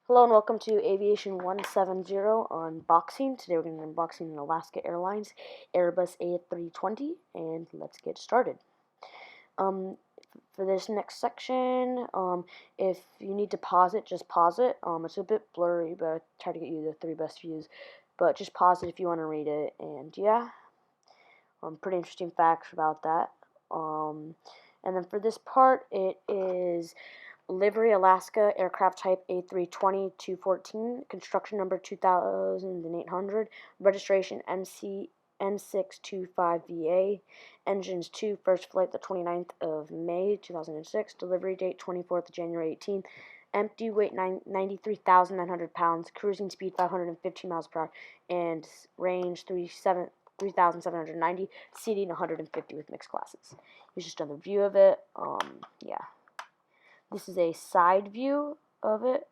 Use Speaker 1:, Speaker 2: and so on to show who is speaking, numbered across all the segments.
Speaker 1: Hello and welcome to Aviation 170 unboxing. Today we're going to be unboxing an Alaska Airlines Airbus A320, and let's get started. For this next section, if you need to pause it, just pause it. It's a bit blurry, but I try to get you the three best views. But just pause it if you want to read it, and yeah, pretty interesting facts about that. And then for this part, it is livery Alaska aircraft type A320 214, construction number 2800, registration MC N625VA, engines 2, first flight the 29th of May 2006, delivery date 24th of January 18th, empty weight 93,900 pounds, cruising speed 515 miles per hour, and range 3,790, seating 150 with mixed classes. Here's just another view of it. Yeah. This is a side view of it.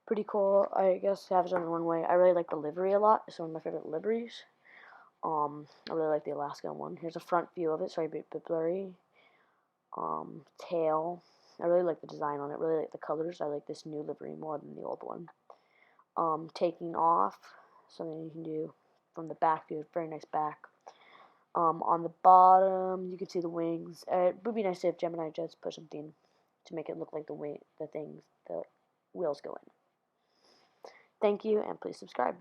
Speaker 1: Pretty cool. I guess to have it on the runway. I really like the livery a lot. It's one of my favorite liveries. I really like the Alaska one. Here's a front view of it. Sorry, a bit blurry. Tail. I really like the design on it. Really like the colors. I like this new livery more than the old one. Taking off. Something you can do from the back view. Very nice back. On the bottom, you can see the wings. It would be nice if Gemini Jets put something to make it look like the wheels go in. Thank you, and please subscribe.